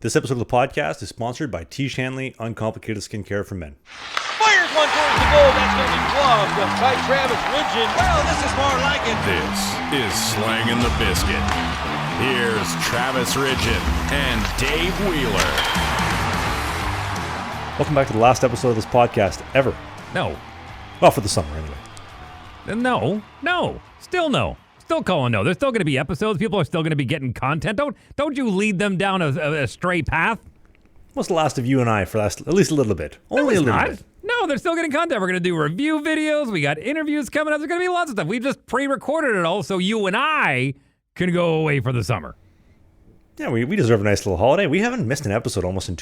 This episode of the podcast is sponsored by Tiege Hanley, Uncomplicated Skincare for Men. Fires one towards the goal. That's going to be gloved by Travis Ridgen. Well, this is more like it. This is Slangin The Bizkit. Here's Travis Ridgen and Dave Wheeler. Welcome back to the last episode of this podcast ever. No. Well, for the summer anyway. No. Still no. Still calling no. There's still going to be episodes. People are still going to be getting content. Don't you lead them down a stray path. What's the last of you and I for at least a little bit? Only a little bit. No, they're still getting content. We're going to do review videos. We got interviews coming up. There's going to be lots of stuff. We just pre-recorded it all so you and I can go away for the summer. Yeah, we deserve a nice little holiday. We haven't missed an episode almost in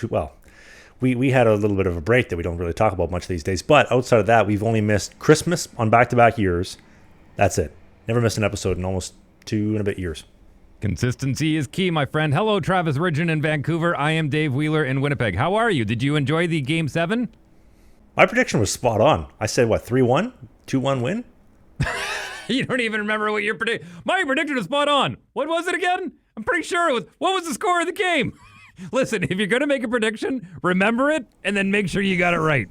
we had a little bit of a break that we don't really talk about much these days. But outside of that, we've only missed Christmas on back-to-back years. That's it. Never missed an episode in almost 2 and a bit years. Consistency is key, my friend. Hello, Travis Ridgen in Vancouver. I am Dave Wheeler in Winnipeg. How are you? Did you enjoy the Game 7? My prediction was spot on. I said, 3-1? 2-1 win? You don't even remember what your prediction... My prediction was spot on. What was it again? I'm pretty sure it was... What was the score of the game? Listen, if you're going to make a prediction, remember it, and then make sure you got it right.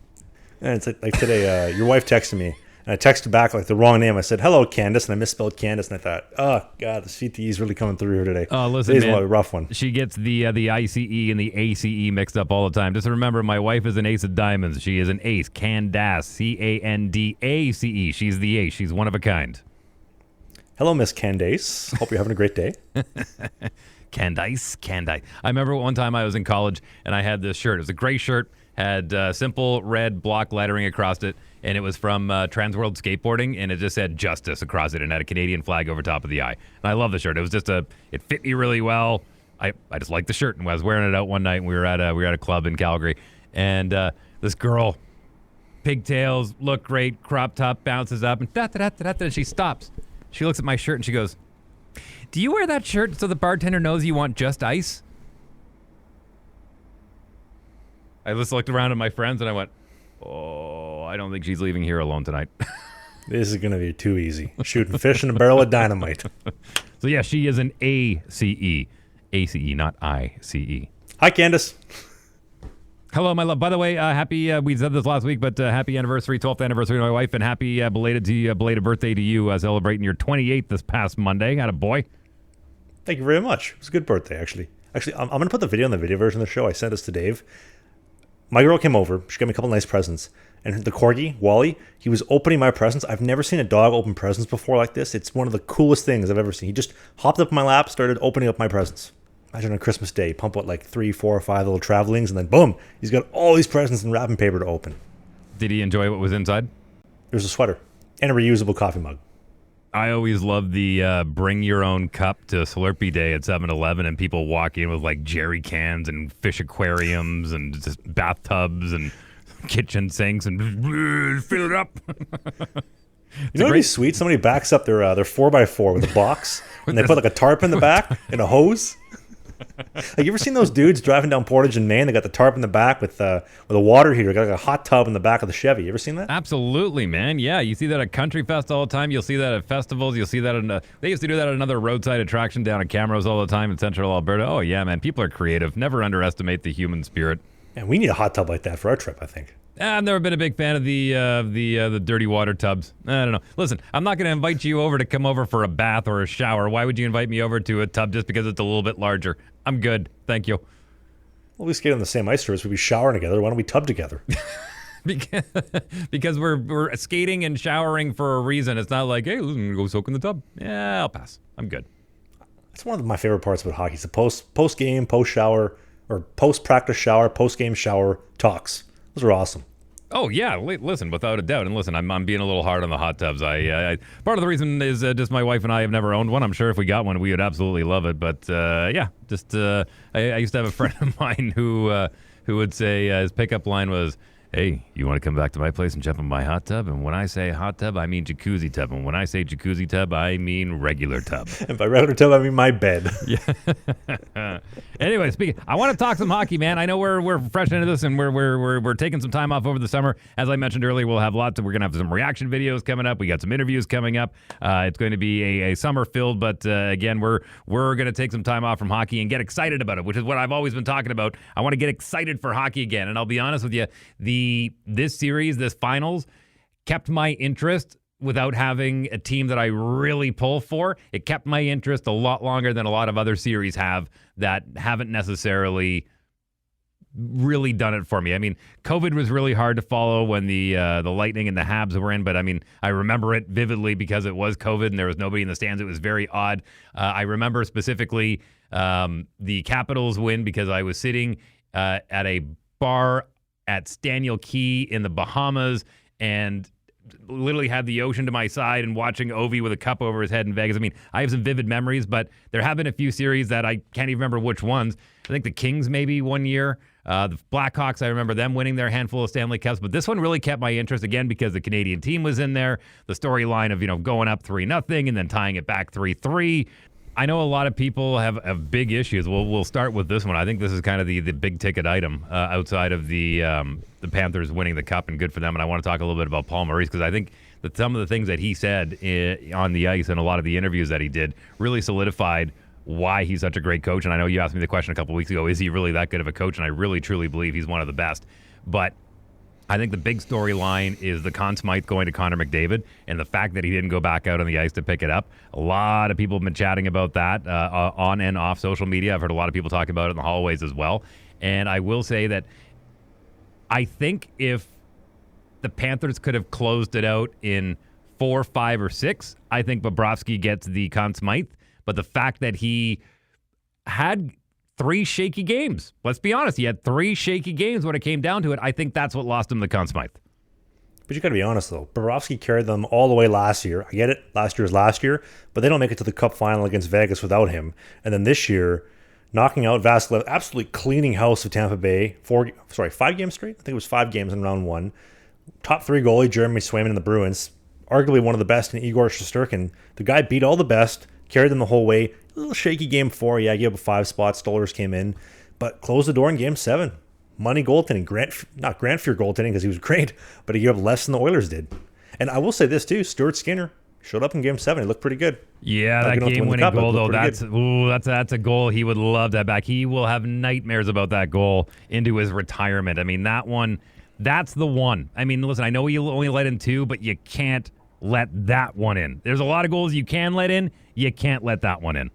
And it's like today, your wife texted me. And I texted back the wrong name. I said, hello, Candace, and I misspelled Candace, and I thought, oh, God, the CTE is really coming through here today. Oh, listen, Today's a rough one. She gets the ICE and the ACE mixed up all the time. Just remember, my wife is an ace of diamonds. She is an ace, Candace, Candace. She's the ace. She's one of a kind. Hello, Miss Candace. Hope you're having a great day. Candace. I remember one time I was in college, and I had this shirt. It was a gray shirt, had simple red block lettering across it, and it was from Transworld Skateboarding, and it just said Justice across it and had a Canadian flag over top of the eye. And I love the shirt. It was just it fit me really well. I just liked the shirt, and I was wearing it out one night, and we were at a club in Calgary, and this girl, pigtails, look great, crop top, bounces up, and and she stops. She looks at my shirt, and she goes, "Do you wear that shirt so the bartender knows you want just ice?" I just looked around at my friends, and I went, "Oh, I don't think she's leaving here alone tonight." This is going to be too easy. Shooting fish in a barrel of dynamite. So, yeah, she is an ACE. ACE, not ICE. Hi, Candace. Hello, my love. By the way, happy, we said this last week, but happy anniversary, 12th anniversary to my wife, and happy belated birthday to you, celebrating your 28th this past Monday. Had a boy. Thank you very much. It was a good birthday, actually. I'm going to put the video on the video version of the show. I sent this to Dave. My girl came over. She got me a couple nice presents. And the corgi, Wally, he was opening my presents. I've never seen a dog open presents before like this. It's one of the coolest things I've ever seen. He just hopped up in my lap, started opening up my presents. Imagine on Christmas Day, pump out 3, 4, or 5 little travelings, and then boom, he's got all these presents and wrapping paper to open. Did he enjoy what was inside? There's a sweater and a reusable coffee mug. I always love the bring your own cup to Slurpee Day at 7-Eleven, and people walk in with jerry cans and fish aquariums and just bathtubs and kitchen sinks and fill it up. You know what'd be sweet? Somebody backs up their 4x4 with a box, and they put a tarp in the back and a hose. You ever seen those dudes driving down Portage in Maine? They got the tarp in the back with a water heater. Got a hot tub in the back of the Chevy. You ever seen that? Absolutely, man. Yeah, you see that at Country Fest all the time. You'll see that at festivals. You'll see that they used to do that at another roadside attraction down at Camrose all the time in Central Alberta. Oh yeah, man. People are creative. Never underestimate the human spirit. And we need a hot tub like that for our trip, I think. I've never been a big fan of the dirty water tubs. I don't know. Listen, I'm not going to invite you over to come over for a bath or a shower. Why would you invite me over to a tub just because it's a little bit larger? I'm good. Thank you. Well, we skate on the same ice surface. We'd be showering together. Why don't we tub together? because we're skating and showering for a reason. It's not like, hey, listen, go soak in the tub. Yeah, I'll pass. I'm good. That's one of my favorite parts about hockey. It's the post-game, post-shower, or post-practice shower, post-game shower talks. Those are awesome. Oh, yeah. Listen, without a doubt. And listen, I'm being a little hard on the hot tubs. I part of the reason is just my wife and I have never owned one. I'm sure if we got one, we would absolutely love it. But, yeah, just I used to have a friend of mine who would say his pickup line was, Hey, you want to come back to my place and jump in my hot tub? And when I say hot tub, I mean jacuzzi tub. And when I say jacuzzi tub, I mean regular tub. And by regular tub, I mean my bed. Yeah. Anyway, I want to talk some hockey, man. I know we're fresh into this, and we're taking some time off over the summer. As I mentioned earlier, we're gonna have some reaction videos coming up. We got some interviews coming up. It's going to be a summer filled, but again, we're gonna take some time off from hockey and get excited about it, which is what I've always been talking about. I want to get excited for hockey again, and I'll be honest with you, this series, this finals, kept my interest without having a team that I really pull for. It kept my interest a lot longer than a lot of other series have that haven't necessarily really done it for me. I mean, COVID was really hard to follow when the Lightning and the Habs were in, but I mean, I remember it vividly because it was COVID and there was nobody in the stands. It was very odd. I remember specifically the Capitals win because I was sitting at a bar at Staniel Key in the Bahamas and literally had the ocean to my side and watching Ovi with a cup over his head in Vegas. I mean, I have some vivid memories, but there have been a few series that I can't even remember which ones. I think the Kings maybe one year. The Blackhawks, I remember them winning their handful of Stanley Cups, but this one really kept my interest again because the Canadian team was in there. The storyline of, going up 3-0 and then tying it back 3-3. I know a lot of people have big issues. We'll start with this one. I think this is kind of the big ticket item outside of the Panthers winning the cup, and good for them. And I want to talk a little bit about Paul Maurice because I think that some of the things that he said on the ice and a lot of the interviews that he did really solidified why he's such a great coach. And I know you asked me the question a couple weeks ago, is he really that good of a coach? And I really, truly believe he's one of the best. But I think the big storyline is the Conn Smythe going to Connor McDavid and the fact that he didn't go back out on the ice to pick it up. A lot of people have been chatting about that on and off social media. I've heard a lot of people talking about it in the hallways as well. And I will say that I think if the Panthers could have closed it out in 4, 5, or 6, I think Bobrovsky gets the Conn Smythe. But the fact that he had 3 shaky games. Let's be honest. He had 3 shaky games when it came down to it. I think that's what lost him the Conn Smythe. But you got to be honest, though. Bobrovsky carried them all the way last year. I get it. Last year is last year. But they don't make it to the Cup final against Vegas without him. And then this year, knocking out Vasiliev, absolutely cleaning house of Tampa Bay. 5 games straight? I think it was 5 games in round 1. Top 3 goalie, Jeremy Swayman and the Bruins. Arguably one of the best in Igor Shesterkin. The guy beat all the best, carried them the whole way. A little shaky game 4. Yeah, gave up a 5 spot. Stollers came in. But closed the door in game 7. Money goaltending. Not Grant Fuhr goaltending because he was great, but he gave up less than the Oilers did. And I will say this too, Stuart Skinner showed up in game 7. He looked pretty good. Yeah, that game-winning goal, though, that's a goal he would love to have back. He will have nightmares about that goal into his retirement. I mean, that one, that's the one. I mean, listen, I know you only let in 2, but you can't let that one in. There's a lot of goals you can let in. You can't let that one in.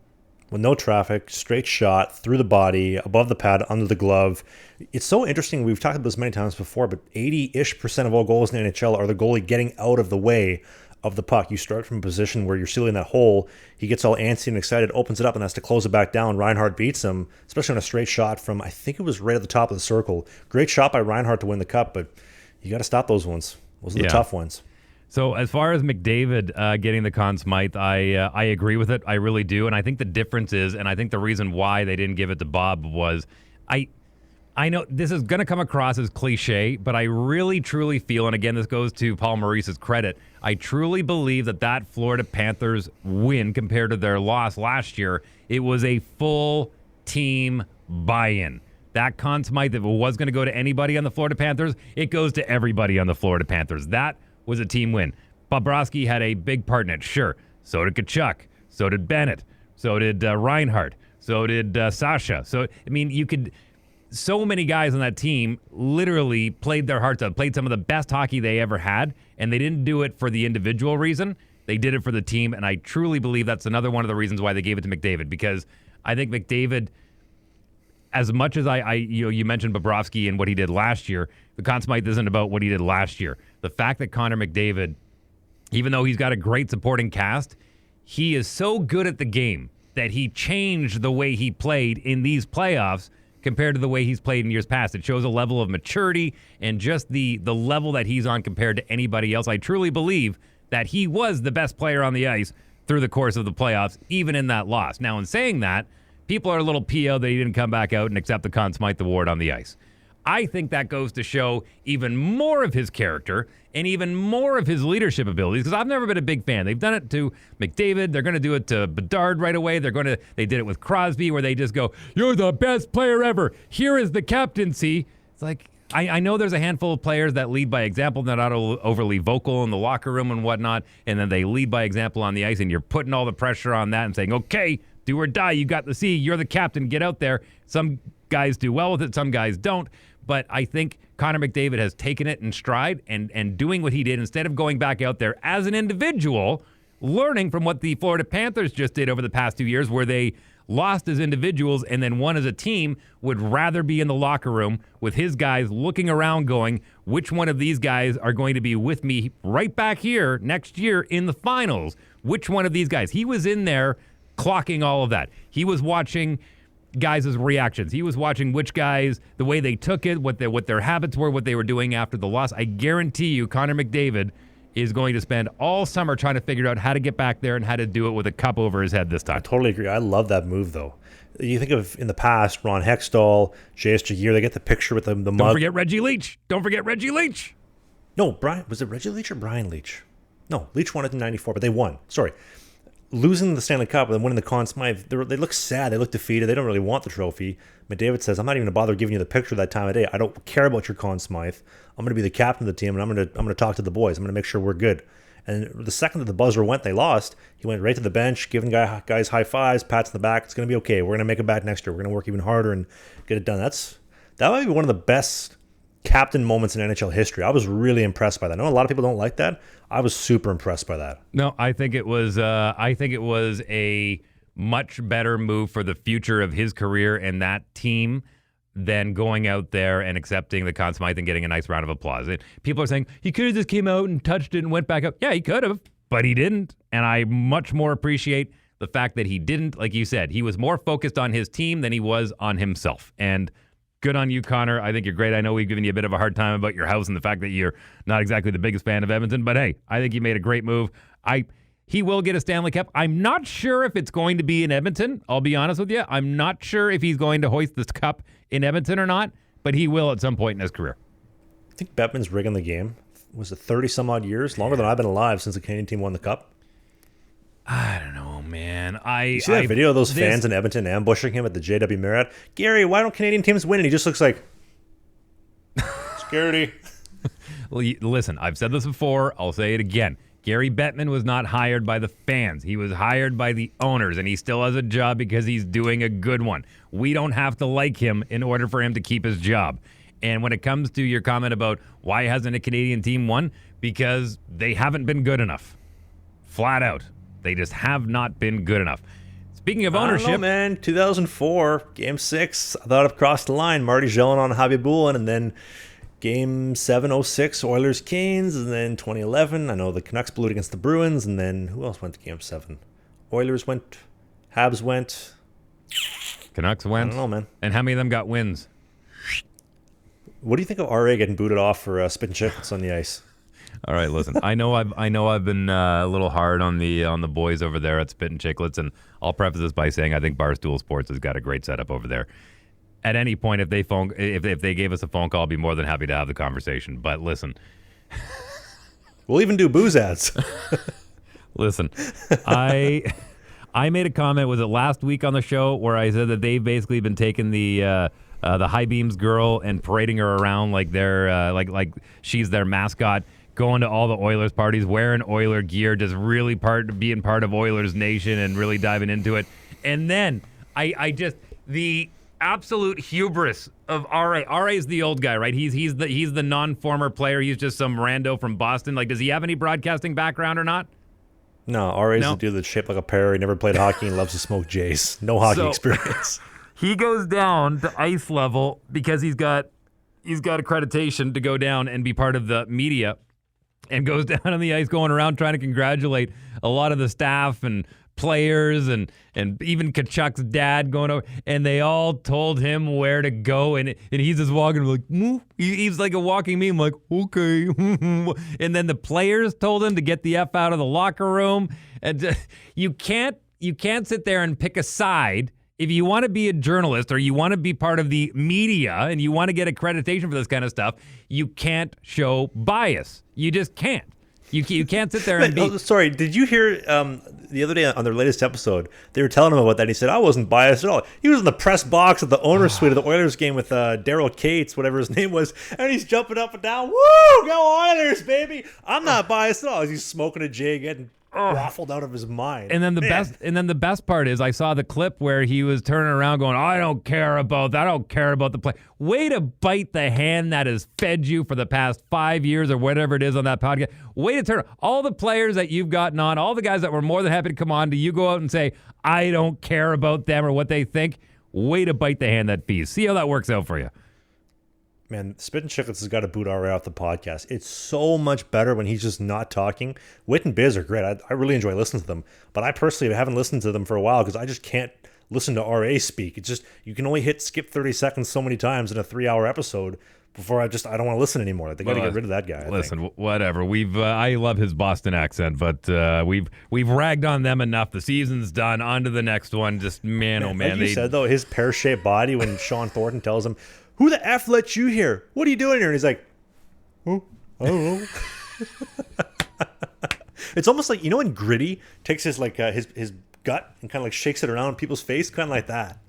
With no traffic, straight shot, through the body, above the pad, under the glove. It's so interesting. We've talked about this many times before, but 80-ish% of all goals in the NHL are the goalie getting out of the way of the puck. You start from a position where you're sealing that hole. He gets all antsy and excited, opens it up, and has to close it back down. Reinhart beats him, especially on a straight shot from, I think it was right at the top of the circle. Great shot by Reinhart to win the cup, but you got to stop those ones. Those are the tough ones. So as far as McDavid getting the Conn Smythe, I agree with it. I really do. And I think the difference is, and I think the reason why they didn't give it to Bob was, I know this is going to come across as cliche, but I really, truly feel, and again, this goes to Paul Maurice's credit, I truly believe that Florida Panthers win compared to their loss last year, it was a full team buy-in. That Conn Smythe, if it was going to go to anybody on the Florida Panthers, it goes to everybody on the Florida Panthers. That was a team win. Bobrovsky had a big part in it, sure. So did Kachuk. So did Bennett. So did Reinhart. So did Sasha. So, I mean, so many guys on that team literally played their hearts out, played some of the best hockey they ever had, and they didn't do it for the individual reason. They did it for the team, and I truly believe that's another one of the reasons why they gave it to McDavid, because I think McDavid, as much as you mentioned Bobrovsky and what he did last year, the Conn Smythe isn't about what he did last year. The fact that Connor McDavid, even though he's got a great supporting cast, he is so good at the game that he changed the way he played in these playoffs compared to the way he's played in years past. It shows a level of maturity and just the level that he's on compared to anybody else. I truly believe that he was the best player on the ice through the course of the playoffs, even in that loss. Now, in saying that, people are a little PO that he didn't come back out and accept the Conn Smythe award on the ice. I think that goes to show even more of his character and even more of his leadership abilities, because I've never been a big fan. They've done it to McDavid. They're going to do it to Bedard right away. They did it with Crosby, where they just go, "You're the best player ever. Here is the captaincy." It's like, I know there's a handful of players that lead by example. They're not overly vocal in the locker room and whatnot, and then they lead by example on the ice, and you're putting all the pressure on that and saying, "Okay, do or die. You got the C. You're the captain. Get out there." Some guys do well with it. Some guys don't. But I think Connor McDavid has taken it in stride and doing what he did instead of going back out there as an individual, learning from what the Florida Panthers just did over the past 2 years, where they lost as individuals and then won as a team, would rather be in the locker room with his guys looking around going, which one of these guys are going to be with me right back here next year in the finals? Which one of these guys? He was in there clocking all of that. He was watching guys' reactions. He was watching which guys, the way they took it, what their habits were, what they were doing after the loss. I guarantee you Connor McDavid is going to spend all summer trying to figure out how to get back there and how to do it with a cup over his head this time. I totally agree. I love that move, though. You think of, in the past, Ron Hextall, J.S. Jagier, they get the picture with the mug. Don't forget Reggie Leach. Don't forget Reggie Leach. No, was it Reggie Leach or Brian Leach? No, Leach won it in 94, but they won. Sorry. Losing the Stanley Cup and winning the Conn Smythe, they look sad. They look defeated. They don't really want the trophy. McDavid says, "I'm not even going to bother giving you the picture that time of day. I don't care about your Conn Smythe. I'm going to be the captain of the team, and I'm going to talk to the boys. I'm going to make sure we're good." And the second that the buzzer went, they lost. He went right to the bench, giving guys high fives, pats on the back. It's going to be okay. We're going to make it back next year. We're going to work even harder and get it done. That might be one of the best captain moments in NHL history. I was really impressed by that. I know a lot of people don't like that. I was super impressed by that. No, I think it was a much better move for the future of his career and that team than going out there and accepting the Conn Smythe and getting a nice round of applause. People are saying he could have just came out and touched it and went back up. Yeah, he could have, but he didn't. And I much more appreciate the fact that he didn't. Like you said, he was more focused on his team than he was on himself. And good on you, Connor. I think you're great. I know we've given you a bit of a hard time about your house and the fact that you're not exactly the biggest fan of Edmonton, but hey, I think you made a great move. He will get a Stanley Cup. I'm not sure if it's going to be in Edmonton. I'll be honest with you. I'm not sure if he's going to hoist this cup in Edmonton or not, but he will at some point in his career. I think Bettman's rigging the game. Was it 30-some-odd years? Longer than I've been alive since the Canadian team won the cup. I don't know, man. You see that video of those fans in Edmonton ambushing him at the JW Marriott? "Gary, why don't Canadian teams win?" And he just looks like, "Scaredy." Well, listen, I've said this before. I'll say it again. Gary Bettman was not hired by the fans. He was hired by the owners, and he still has a job because he's doing a good one. We don't have to like him in order for him to keep his job. And when it comes to your comment about why hasn't a Canadian team won, because they haven't been good enough. Flat out. They just have not been good enough. Speaking of ownership, I don't know, man. 2004, Game 6, I thought I'd crossed the line. Marty Gellin on Javi Bulin, and then Game 7, 06, Oilers Canes, and then 2011, I know the Canucks blew it against the Bruins, and then who else went to Game 7? Oilers went, Habs went. Canucks went. I don't know, man. And how many of them got wins? What do you think of RA getting booted off for Spittin Chiclets on the ice? All right, listen. I know I've been a little hard on the boys over there at Spittin Chiclets, and I'll preface this by saying I think Barstool Sports has got a great setup over there. At any point, if they gave us a phone call, I'd be more than happy to have the conversation. But listen, we'll even do booze ads. Listen, I made a comment. Was it last week on the show where I said that they've basically been taking the high beams girl and parading her around like they're like she's their mascot, going to all the Oilers parties, wearing Oiler gear, just really being part of Oilers Nation and really diving into it. And then I just the absolute hubris of RA. RA is the old guy, right? He's the non-former player. He's just some rando from Boston. Like, does he have any broadcasting background or not? No, RA's the dude that's shaped like a pear. He never played hockey and loves to smoke Jays. No hockey experience. He goes down to ice level because he's got accreditation to go down and be part of the media, and goes down on the ice going around trying to congratulate a lot of the staff and players and even Kachuk's dad going over, and they all told him where to go, and he's just walking like, he's like a walking meme, like, okay. And then the players told him to get the F out of the locker room. And you can't sit there and pick a side if you want to be a journalist or you want to be part of the media and you want to get accreditation for this kind of stuff, you can't show bias. You just can't. You can't sit there and be... Sorry, did you hear the other day on their latest episode, they were telling him about that, and he said, I wasn't biased at all. He was in the press box at the owner's suite of the Oilers game with Daryl Cates, whatever his name was, and he's jumping up and down. Woo! Go Oilers, baby! I'm not biased at all. He's smoking a jig, getting waffled out of his mind. And then the best part is I saw the clip where he was turning around going, I don't care about that. I don't care about the play. Way to bite the hand that has fed you for the past 5 years or whatever it is on that podcast. Way to turn all the players that you've gotten on, all the guys that were more than happy to come on, do you go out and say, I don't care about them or what they think? Way to bite the hand that feeds. See how that works out for you. Man, Spittin Chiclets has got to boot RA off the podcast. It's so much better when he's just not talking. Wit and Biz are great. I really enjoy listening to them. But I personally haven't listened to them for a while because I just can't listen to RA speak. It's just, you can only hit skip 30 seconds so many times in a 3-hour episode before I don't want to listen anymore. They got to get rid of that guy. Listen, whatever. I love his Boston accent, but we've ragged on them enough. The season's done. On to the next one. Just, man, oh, man. Like you said, though, his pear-shaped body when Sean Thornton tells him, who the F let you here? What are you doing here? And he's like, oh, I don't know. It's almost like, when Gritty takes his his gut and kind of like shakes it around in people's face, kind of like that.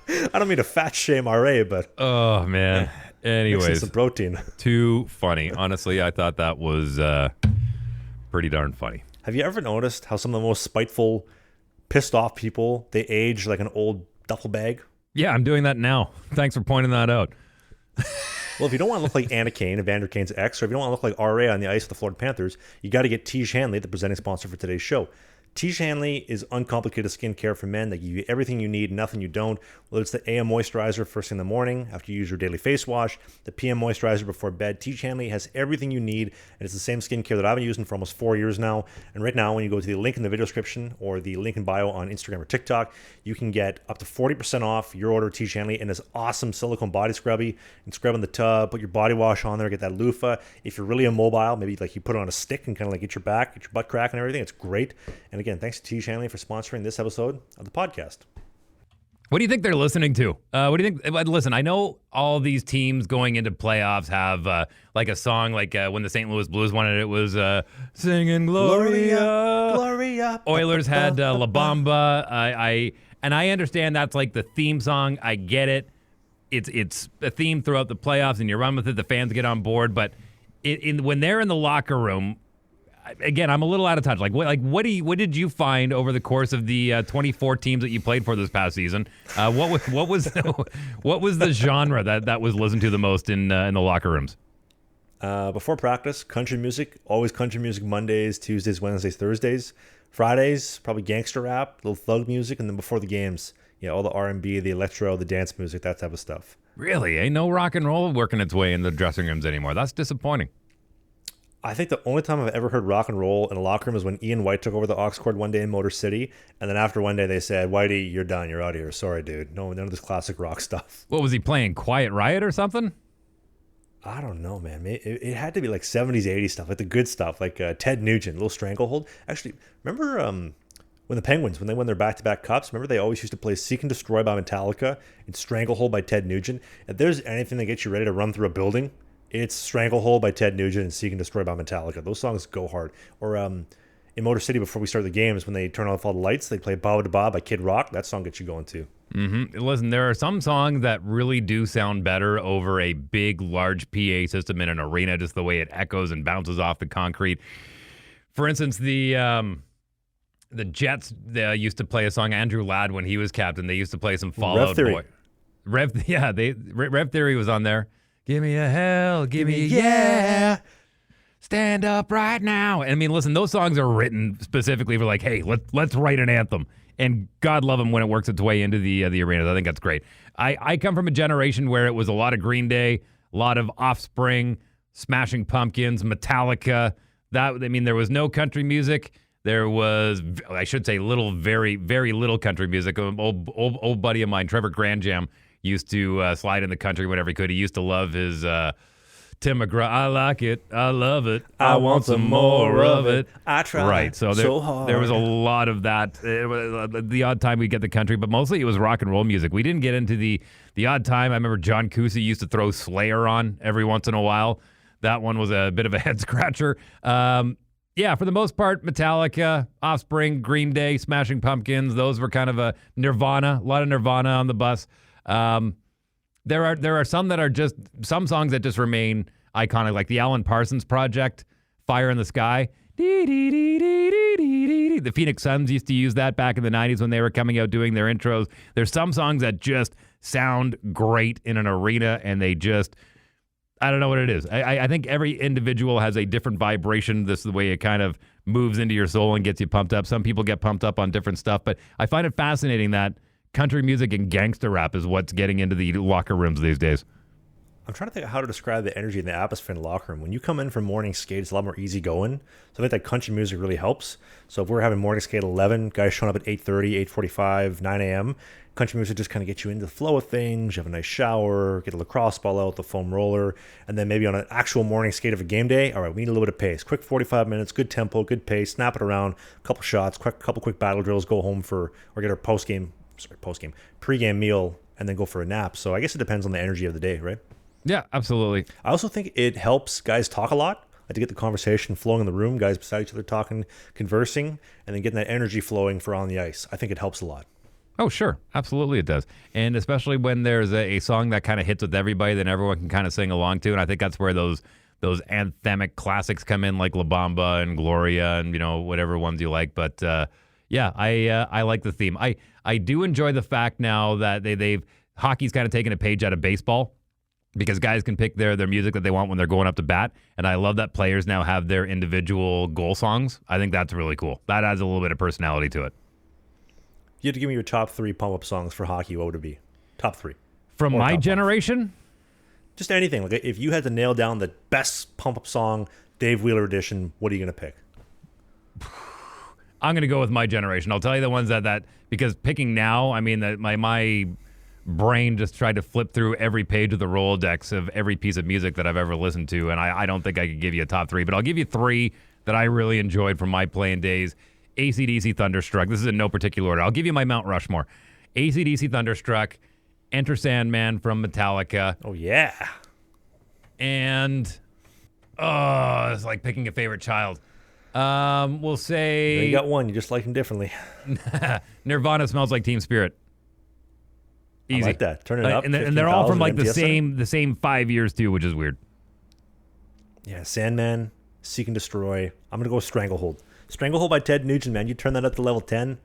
I don't mean to fat shame RA, but oh man. Anyways, some protein. Too funny. Honestly, I thought that was pretty darn funny. Have you ever noticed how some of the most spiteful, pissed off people, they age like an old duffel bag? Yeah, I'm doing that now. Thanks for pointing that out. Well, if you don't want to look like Anna Kane, Evander Kane's ex, or if you don't want to look like RA on the ice of the Florida Panthers, you got to get Tiege Hanley, the presenting sponsor for today's show. Tiege Hanley is uncomplicated skincare for men. They give you everything you need, nothing you don't. Whether it's the AM moisturizer first thing in the morning after you use your daily face wash, the PM moisturizer before bed, Tiege Hanley has everything you need, and it's the same skincare that I've been using for almost 4 years now. And right now, when you go to the link in the video description or the link in bio on Instagram or TikTok, you can get up to 40% off your order of Tiege Hanley and this awesome silicone body scrubby. And scrub in the tub, put your body wash on there, get that loofah. If you're really immobile, maybe like you put it on a stick and kind of like get your back, get your butt crack and everything. It's great. And again, thanks to Tiege Hanley for sponsoring this episode of the podcast. What do you think they're listening to? What do you think? Listen, I know all these teams going into playoffs have like a song like when the St. Louis Blues won it, it was singing Gloria. Gloria. Oilers had La Bamba. I understand that's like the theme song. I get it. It's a theme throughout the playoffs, and you run with it. The fans get on board, but when they're in the locker room. Again, I'm a little out of touch. What did you find over the course of the 24 teams that you played for this past season? What was the genre that was listened to the most in the locker rooms? Before practice, country music. Always country music Mondays, Tuesdays, Wednesdays, Thursdays. Fridays, probably gangster rap, little thug music, and then before the games, all the R&B, the electro, the dance music, that type of stuff. Really? Ain't no rock and roll working its way in the dressing rooms anymore. That's disappointing. I think the only time I've ever heard rock and roll in a locker room is when Ian White took over the aux cord one day in Motor City, and then after one day they said, Whitey, you're done, you're out of here. Sorry, dude. No, none of this classic rock stuff. What was he playing, Quiet Riot or something? I don't know, man. It had to be like 70s, 80s stuff, like the good stuff, like Ted Nugent, Little Stranglehold. Actually, remember when the Penguins, when they won their back-to-back cups, remember they always used to play Seek and Destroy by Metallica and Stranglehold by Ted Nugent? If there's anything that gets you ready to run through a building, it's Stranglehold by Ted Nugent and Seek and Destroy by Metallica. Those songs go hard. Or in Motor City, before we start the games, when they turn off all the lights, they play Ba Da Ba by Kid Rock. That song gets you going too. Mm-hmm. Listen, there are some songs that really do sound better over a big, large PA system in an arena, just the way it echoes and bounces off the concrete. For instance, the Jets used to play a song, Andrew Ladd, when he was captain. They used to play some Fall Out Boy. Rev Theory was on there. Give me a hell, give me a yeah. Stand up right now. And I mean, listen, those songs are written specifically for like, hey, let's write an anthem. And God love them when it works its way into the arenas. I think that's great. I come from a generation where it was a lot of Green Day, a lot of Offspring, Smashing Pumpkins, Metallica. There was no country music. There was, I should say, very, very little country music. An old buddy of mine, Trevor Grandjam, used to slide in the country whenever he could. He used to love his Tim McGraw, I like it. I love it. I want some more of it. I try right. So hard. There was a lot of that. The odd time we get the country, but mostly it was rock and roll music. We didn't get into the odd time. I remember John Cusi used to throw Slayer on every once in a while. That one was a bit of a head scratcher. Yeah, for the most part, Metallica, Offspring, Green Day, Smashing Pumpkins, those were kind of a Nirvana, a lot of Nirvana on the bus. There are some that are just, some songs that just remain iconic, like the Alan Parsons Project, Fire in the Sky. The Phoenix Suns used to use that back in the 90s when they were coming out doing their intros. There's some songs that just sound great in an arena, and they just... I don't know what it is. I think every individual has a different vibration. This is the way it kind of moves into your soul and gets you pumped up. Some people get pumped up on different stuff, but I find it fascinating that country music and gangster rap is what's getting into the locker rooms these days. I'm trying to think of how to describe the energy and the atmosphere in the locker room. When you come in from morning skate, it's a lot more easygoing. So I think that country music really helps. So if we're having morning skate at 11, guys showing up at 8:30, 8:45, 9 a.m., country music just kind of gets you into the flow of things. You have a nice shower, get a lacrosse ball out, the foam roller, and then maybe on an actual morning skate of a game day, all right, we need a little bit of pace. Quick 45 minutes, good tempo, good pace, snap it around, a couple shots, couple quick battle drills, go home or get our pre-game meal, and then go for a nap. So I guess it depends on the energy of the day, right? Yeah, absolutely. I also think it helps guys talk a lot. Like to get the conversation flowing in the room, guys beside each other talking, conversing, and then getting that energy flowing for on the ice. I think it helps a lot. Oh, sure. Absolutely it does. And especially when there's a song that kind of hits with everybody, then everyone can kind of sing along to. And I think that's where those anthemic classics come in, like La Bamba and Gloria and, whatever ones you like. But, yeah, I like the theme. I do enjoy the fact now that hockey's kind of taken a page out of baseball, because guys can pick their music that they want when they're going up to bat. And I love that players now have their individual goal songs. I think that's really cool. That adds a little bit of personality to it. If you had to give me your top 3 pump-up songs for hockey, what would it be? Top 3. From my generation? Just anything. Like if you had to nail down the best pump-up song, Dave Wheeler edition, what are you going to pick? I'm going to go with my generation. I'll tell you the ones that because picking now, I mean, that my brain just tried to flip through every page of the Rolodex of every piece of music that I've ever listened to, and I don't think I could give you a top 3, but I'll give you 3 that I really enjoyed from my playing days. AC/DC Thunderstruck. This is in no particular order. I'll give you my Mount Rushmore. AC/DC Thunderstruck, Enter Sandman from Metallica. Oh, yeah. And, it's like picking a favorite child. We'll say... You got one. You just like them differently. Nirvana Smells Like Teen Spirit. Easy. I like that. Turn it up. And they're all from like the same 5 years, too, which is weird. Yeah, Sandman, Seek and Destroy. I'm going to go with Stranglehold. Stranglehold by Ted Nugent, man. You turn that up to level 10,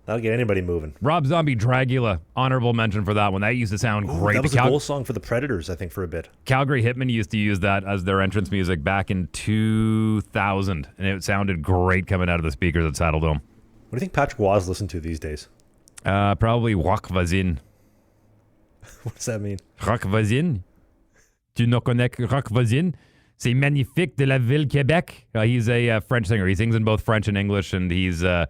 that'll get anybody moving. Rob Zombie, Dragula. Honorable mention for that one. That used to sound great. That was a goal song for the Predators, I think, for a bit. Calgary Hitmen used to use that as their entrance music back in 2000, and it sounded great coming out of the speakers at Saddle Dome. What do you think Patrick Waz listen to these days? Probably Rock Voisine. What does that mean? Rock Voisine? Tu ne connais Rock Voisine? C'est magnifique de la ville Québec. He's a French singer. He sings in both French and English, and he's, if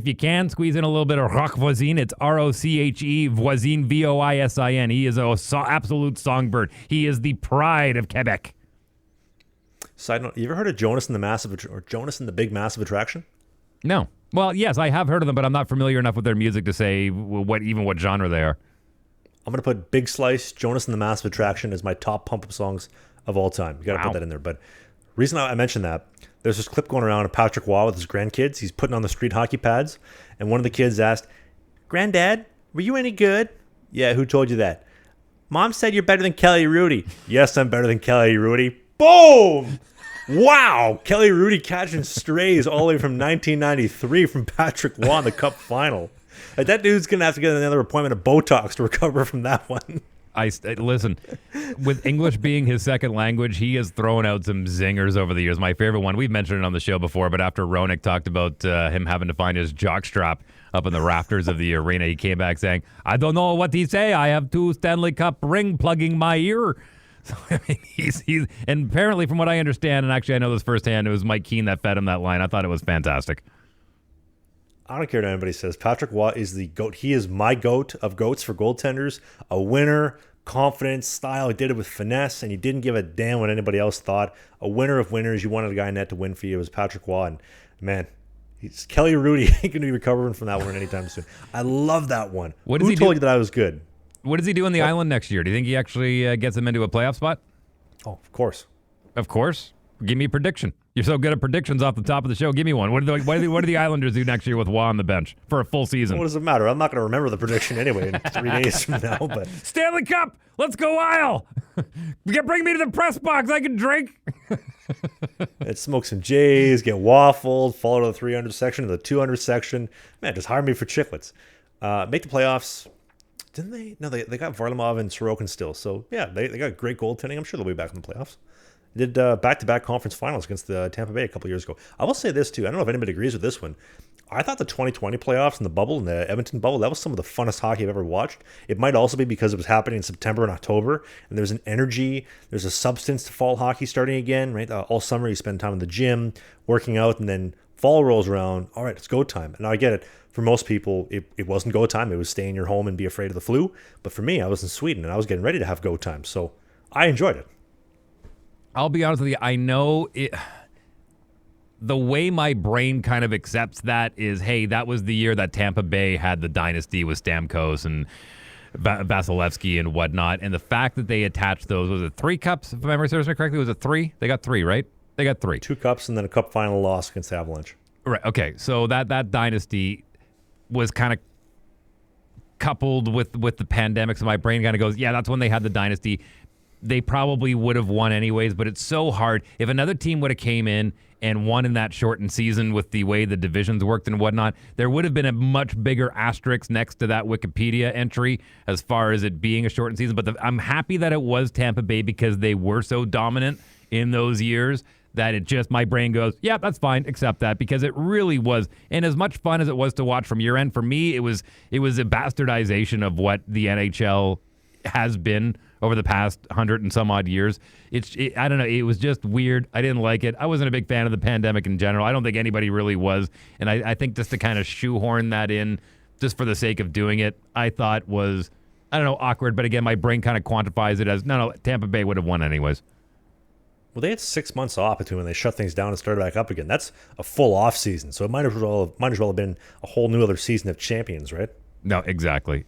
you can squeeze in a little bit of Rock Voisine, it's R-O-C-H-E, Voisine, V-O-I-S-I-N. He is an absolute songbird. He is the pride of Quebec. Side note, you ever heard of Joonas and the Big Massive Attraction? No. Well, yes, I have heard of them, but I'm not familiar enough with their music to say what genre they are. I'm going to put Big Slice, Joonas and the Massive Attraction as my top pump-up songs of all time. You got to put that in there. But reason I mentioned that, there's this clip going around of Patrick Waugh with his grandkids. He's putting on the street hockey pads, and one of the kids asked, "Granddad, were you any good?" "Yeah, who told you that?" "Mom said you're better than Kelly Hrudey." "Yes, I'm better than Kelly Hrudey." Boom! Wow! Kelly Hrudey catching strays all the way from 1993 from Patrick Waugh in the Cup final. Like, that dude's going to have to get another appointment of Botox to recover from that one. Listen, with English being his second language, he has thrown out some zingers over the years. My favorite one, we've mentioned it on the show before, but after Roenick talked about him having to find his jockstrap up in the rafters of the arena, he came back saying, "I don't know what he say. I have 2 Stanley Cup ring plugging my ear." So, I mean, he's and apparently from what I understand, and actually I know this firsthand, it was Mike Keane that fed him that line. I thought it was fantastic. I don't care what anybody says. Patrick Waugh is the GOAT. He is my GOAT of GOATs for goaltenders. A winner, confidence, style. He did it with finesse, and he didn't give a damn what anybody else thought. A winner of winners. You wanted a guy in net to win for you. It was Patrick Waugh, and man, Kelly Hrudey ain't going to be recovering from that one anytime soon. I love that one. Who told you that I was good? What does he do on the island next year? Do you think he actually gets him into a playoff spot? Oh, of course. Of course. Give me a prediction. You're so good at predictions off the top of the show. Give me one. What do the Islanders do next year with Waugh on the bench for a full season? What does it matter? I'm not going to remember the prediction anyway in 3 days from now. But Stanley Cup. Let's go Isle. Bring me to the press box. I can drink. Let's smoke some J's, get waffled, fall to the 300 section, to the 200 section. Man, just hire me for Chiclets. Make the playoffs. Didn't they? No, they got Varlamov and Sorokin still. So, yeah, they got great goaltending. I'm sure they'll be back in the playoffs. Did back-to-back conference finals against the Tampa Bay a couple years ago. I will say this, too. I don't know if anybody agrees with this one. I thought the 2020 playoffs in the bubble, in the Edmonton bubble, that was some of the funnest hockey I've ever watched. It might also be because it was happening in September and October, and there's an energy, there's a substance to fall hockey starting again, right? All summer you spend time in the gym, working out, and then fall rolls around. All right, it's go time. And I get it. For most people, it wasn't go time. It was stay in your home and be afraid of the flu. But for me, I was in Sweden, and I was getting ready to have go time. So I enjoyed it. I'll be honest with you. I know it. The way my brain kind of accepts that is, hey, that was the year that Tampa Bay had the dynasty with Stamkos and Vasilevsky and whatnot. And the fact that they attached those, was it 3 cups, if my memory serves me correctly? Was it 3? They got 3, right? They got 3. 2 cups and then a cup final loss against Avalanche. Right. Okay. So that dynasty was kind of coupled with the pandemic. So my brain kind of goes, yeah, that's when they had the dynasty. They probably would have won anyways, but it's so hard. If another team would have came in and won in that shortened season with the way the divisions worked and whatnot, there would have been a much bigger asterisk next to that Wikipedia entry as far as it being a shortened season. But I'm happy that it was Tampa Bay because they were so dominant in those years that it just, my brain goes, yeah, that's fine, accept that, because it really was. And as much fun as it was to watch from your end, for me, it was a bastardization of what the NHL has been over the past 100 and some odd years. I don't know. It was just weird. I didn't like it. I wasn't a big fan of the pandemic in general. I don't think anybody really was. And I think just to kind of shoehorn that in just for the sake of doing it, I thought was, I don't know, awkward. But again, my brain kind of quantifies it as, no, Tampa Bay would have won anyways. Well, they had 6 months off between when they shut things down and started back up again. That's a full off season. So it might as well have been a whole new other season of champions, right? No, exactly.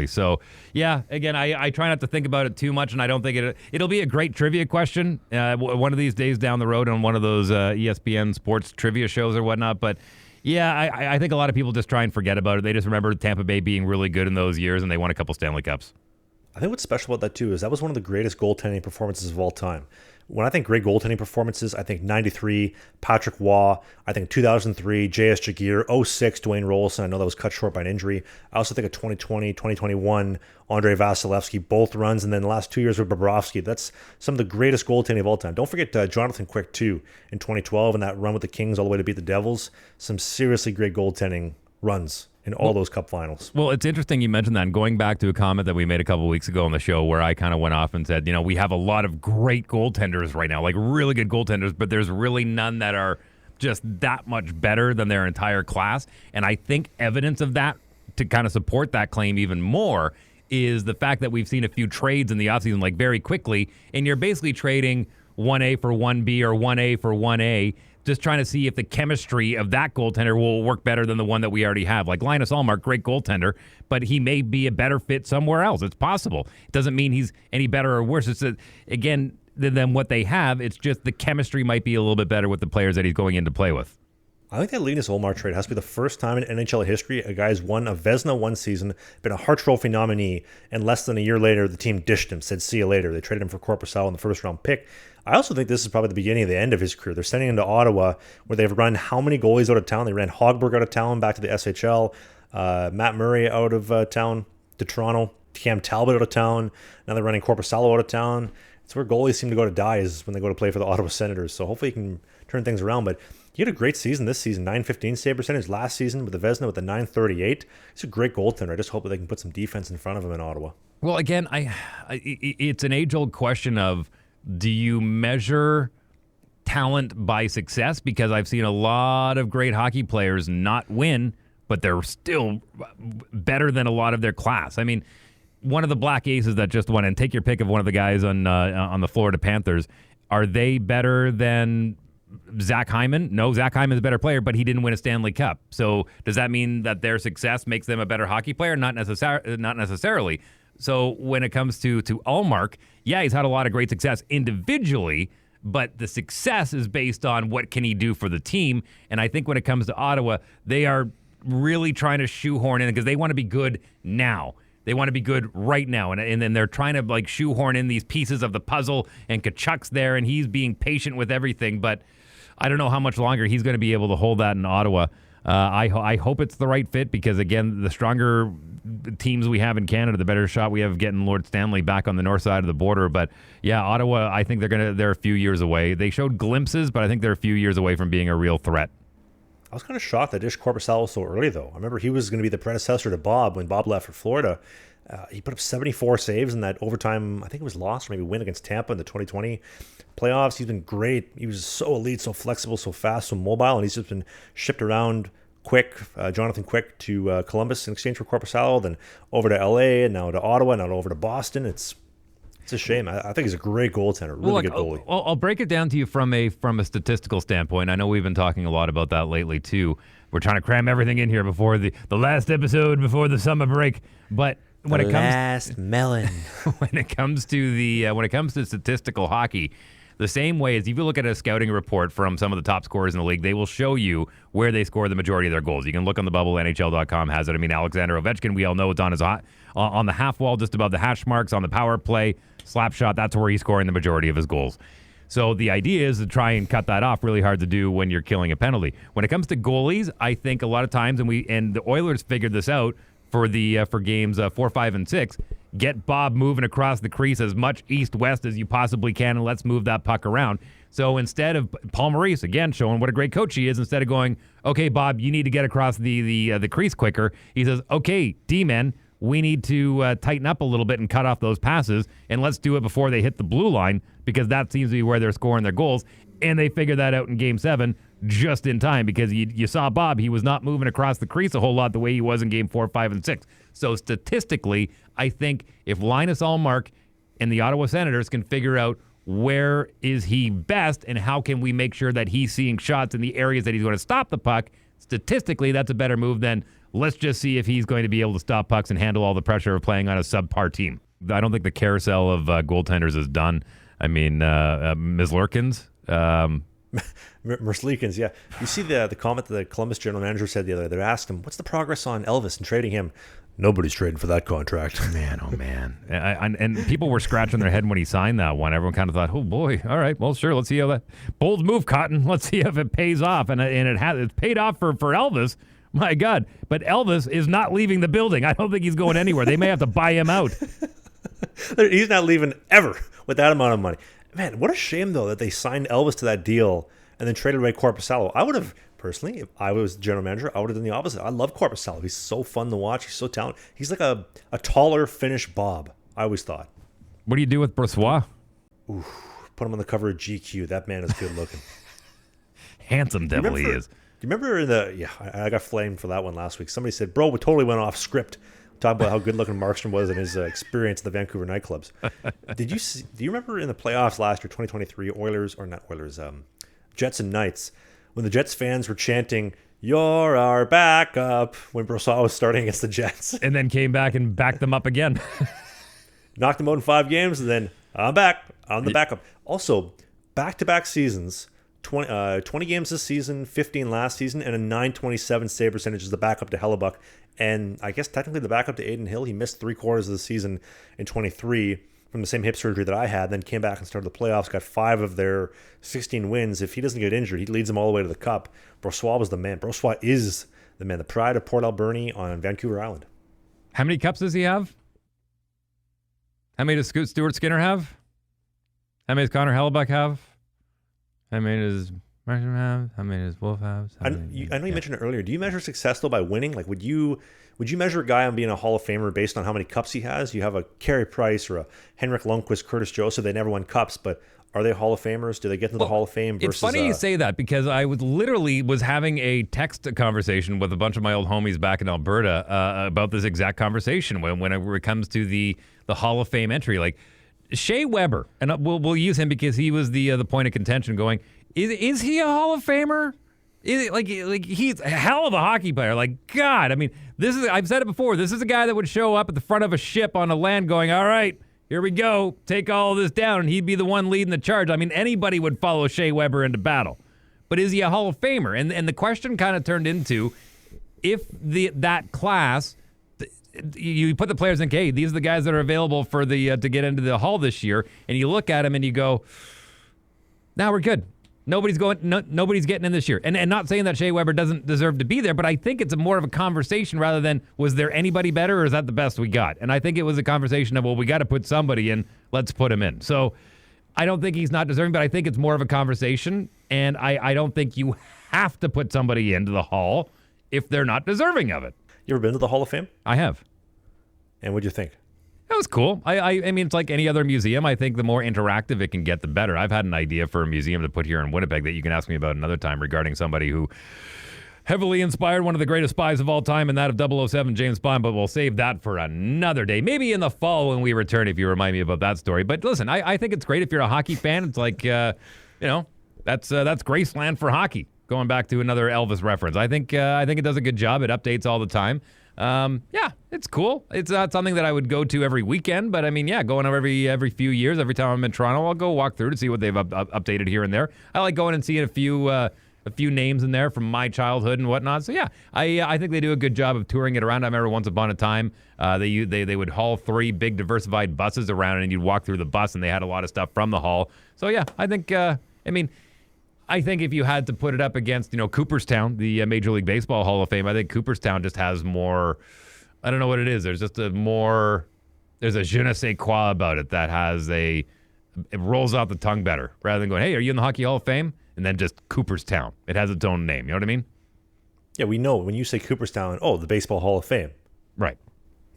So, yeah, again, I try not to think about it too much, and I don't think it'll be a great trivia question one of these days down the road on one of those ESPN sports trivia shows or whatnot. But, yeah, I think a lot of people just try and forget about it. They just remember Tampa Bay being really good in those years, and they won a couple Stanley Cups. I think what's special about that, too, is that was one of the greatest goaltending performances of all time. When I think great goaltending performances, I think 93, Patrick Waugh. I think 2003, J.S. Jaguar. 06, Dwayne Rolson. I know that was cut short by an injury. I also think of 2020, 2021, Andrei Vasilevsky, both runs. And then the last 2 years with Bobrovsky. That's some of the greatest goaltending of all time. Don't forget Jonathan Quick, too, in 2012, and that run with the Kings all the way to beat the Devils. Some seriously great goaltending runs in all those cup finals. Well, it's interesting you mentioned that. And going back to a comment that we made a couple of weeks ago on the show where I kind of went off and said, we have a lot of great goaltenders right now, like really good goaltenders, but there's really none that are just that much better than their entire class. And I think evidence of that, to kind of support that claim even more, is the fact that we've seen a few trades in the offseason, like very quickly, and you're basically trading 1A for 1B or 1A for 1A, just trying to see if the chemistry of that goaltender will work better than the one that we already have. Like Linus Ullmark, great goaltender, but he may be a better fit somewhere else. It's possible. It doesn't mean he's any better or worse. It's again, than what they have. It's just the chemistry might be a little bit better with the players that he's going in to play with. I think that Linus Ullmark trade has to be the first time in NHL history a guy's won a Vezina one season, been a Hart Trophy nominee, and less than a year later, the team dished him, said, see you later. They traded him for Korpisalo in the first-round pick. I also think this is probably the beginning of the end of his career. They're sending him to Ottawa, where they've run how many goalies out of town? They ran Hogberg out of town back to the SHL, Matt Murray out of town to Toronto, Cam Talbot out of town. Now they're running Korpisalo out of town. It's where goalies seem to go to die, is when they go to play for the Ottawa Senators. So hopefully he can turn things around. But he had a great season this season, .915 save percentage. Last season with the Vezina with the .938. He's a great goaltender. I just hope that they can put some defense in front of him in Ottawa. Well, again, it's an age-old question of, do you measure talent by success? Because I've seen a lot of great hockey players not win, but they're still better than a lot of their class. I mean, one of the Black Aces that just won, and take your pick of one of the guys on the Florida Panthers, are they better than Zach Hyman? No, Zach Hyman's a better player, but he didn't win a Stanley Cup. So does that mean that their success makes them a better hockey player? Not necessarily. So when it comes to Ullmark, yeah, he's had a lot of great success individually, but the success is based on what can he do for the team. And I think when it comes to Ottawa, they are really trying to shoehorn in because they want to be good now. They want to be good right now. And then they're trying to like shoehorn in these pieces of the puzzle, and Tkachuk's there and he's being patient with everything. But I don't know how much longer he's going to be able to hold that in Ottawa. I hope it's the right fit because, again, the stronger teams we have in Canada, the better shot we have of getting Lord Stanley back on the north side of the border. But yeah, Ottawa, I think they're a few years away. They showed glimpses, but I think they're a few years away from being a real threat. I was kind of shocked that Joonas Korpisalo was so early, though. I remember he was going to be the predecessor to Bob when Bob left for Florida. He put up 74 saves in that overtime, I think it was lost or maybe win against Tampa in the 2020 playoffs. He's been great. He was so elite, so flexible, so fast, so mobile, and he's just been shipped around quick. Jonathan Quick to Columbus in exchange for Korpisalo, then over to LA, and now to Ottawa, and now over to Boston. It's a shame. I think he's a great goaltender, really good goalie. I'll break it down to you from a statistical standpoint. I know we've been talking a lot about that lately too. We're trying to cram everything in here before the last episode before the summer break, but when it comes when it comes to statistical hockey, the same way as if you look at a scouting report from some of the top scorers in the league, they will show you where they score the majority of their goals. You can look on the bubble. NHL.com has it. I mean, Alexander Ovechkin, we all know it's on his on the half wall, just above the hash marks, on the power play, slap shot. That's where he's scoring the majority of his goals. So the idea is to try and cut that off. Really hard to do when you're killing a penalty. When it comes to goalies, I think a lot of times, and the Oilers figured this out for games 4, 5, and 6. Get Bob moving across the crease as much east-west as you possibly can, and let's move that puck around. So instead of Paul Maurice, again, showing what a great coach he is, instead of going, okay, Bob, you need to get across the crease quicker, he says, okay, D-men, we need to tighten up a little bit and cut off those passes, and let's do it before they hit the blue line, because that seems to be where they're scoring their goals. And they figured that out in Game 7 just in time, because you saw Bob, he was not moving across the crease a whole lot the way he was in Game 4, 5, and 6. So statistically, I think if Linus Ullmark and the Ottawa Senators can figure out where is he best and how can we make sure that he's seeing shots in the areas that he's going to stop the puck, statistically, that's a better move than let's just see if he's going to be able to stop pucks and handle all the pressure of playing on a subpar team. I don't think the carousel of goaltenders is done. I mean, Merzlikins. Merzlikins, yeah. You see the comment that the Columbus general manager said the other day. They asked him, what's the progress on Elvis and trading him? Nobody's trading for that contract. Man, oh man. And people were scratching their head when he signed that one. Everyone kind of thought, oh boy, all right, well, sure, let's see how that bold move, Cotton. Let's see if it pays off. And it's paid off for Elvis. My God. But Elvis is not leaving the building. I don't think he's going anywhere. They may have to buy him out. He's not leaving ever with that amount of money. Man, what a shame, though, that they signed Elvis to that deal and then traded away Korpisalo. I would have, personally, if I was general manager, I would have done the opposite. I love Korpisalo. He's so fun to watch. He's so talented. He's like a taller Finnish Bob, I always thought. What do you do with Brossoit? Ooh, put him on the cover of GQ. That man is good looking. Handsome devil he is. Do you remember I got flamed for that one last week. Somebody said, bro, we totally went off script. Talking about how good-looking Markstrom was and his experience at the Vancouver nightclubs. Do you remember in the playoffs last year, 2023, Jets and Knights, when the Jets fans were chanting, "You're our backup," when Brossoit was starting against the Jets, and then came back and backed them up again, knocked them out in 5 games, and then I'm back. I'm the backup. Also, back-to-back seasons. 20 games this season, 15 last season, and a .927 save percentage as the backup to Hellebuck. And I guess technically the backup to Aiden Hill. He missed 3/4 of the season in 23 from the same hip surgery that I had, then came back and started the playoffs, got 5 of their 16 wins. If he doesn't get injured, he leads them all the way to the cup. Brossoit was the man. Brossoit is the man, the pride of Port Alberni on Vancouver Island. How many cups does he have? How many does Stuart Skinner have? How many does Connor Hellebuck have? How many does Marshall have? How many does Wolf have? I know you mentioned it earlier. Do you measure success, though, by winning? Like, would you measure a guy on being a Hall of Famer based on how many cups he has? You have a Carey Price or a Henrik Lundqvist, Curtis Joseph. They never won cups, but Are they Hall of Famers? Do they get into the Hall of Fame? Versus, it's funny you say that because I was having a text conversation with a bunch of my old homies back in Alberta about this exact conversation when it comes to the Hall of Fame entry. Like Shea Weber, and we'll use him because he was the point of contention. Going, is he a Hall of Famer? Is it, like he's a hell of a hockey player. Like God, I mean, I've said it before. This is a guy that would show up at the front of a ship on a land, going, "All right. Here we go. Take all this down," and he'd be the one leading the charge. I mean, anybody would follow Shea Weber into battle. But is he a Hall of Famer? And the question kind of turned into, if that class, you put the players in, hey, these are the guys that are available for to get into the Hall this year, and you look at them and you go, now we're good. Nobody's getting in this year. And not saying that Shea Weber doesn't deserve to be there, but I think it's more of a conversation rather than, was there anybody better or is that the best we got? And I think it was a conversation of, well, we got to put somebody in. Let's put him in. So I don't think he's not deserving, but I think it's more of a conversation. And I don't think you have to put somebody into the Hall if they're not deserving of it. You ever been to the Hall of Fame? I have. And what'd you think? That was cool. I mean, it's like any other museum. I think the more interactive it can get, the better. I've had an idea for a museum to put here in Winnipeg that you can ask me about another time regarding somebody who heavily inspired one of the greatest spies of all time, and that of 007, James Bond, but we'll save that for another day. Maybe in the fall when we return, if you remind me about that story. But listen, I think it's great if you're a hockey fan. It's like, that's Graceland for hockey. Going back to another Elvis reference. I think it does a good job. It updates all the time. Yeah, it's cool. It's not something that I would go to every weekend, but I mean, yeah, going every few years, every time I'm in Toronto, I'll go walk through to see what they've updated here and there. I like going and seeing a few names in there from my childhood and whatnot. So yeah, I think they do a good job of touring it around. I remember once upon a time, they would haul 3 big diversified buses around, and you'd walk through the bus, and they had a lot of stuff from the hall. So yeah, I think I think if you had to put it up against, Cooperstown, the Major League Baseball Hall of Fame, I think Cooperstown just has more, I don't know what it is. There's just there's a je ne sais quoi about it that it rolls off the tongue better rather than going, hey, are you in the Hockey Hall of Fame? And then just Cooperstown. It has its own name. You know what I mean? Yeah, we know when you say Cooperstown, the Baseball Hall of Fame. Right.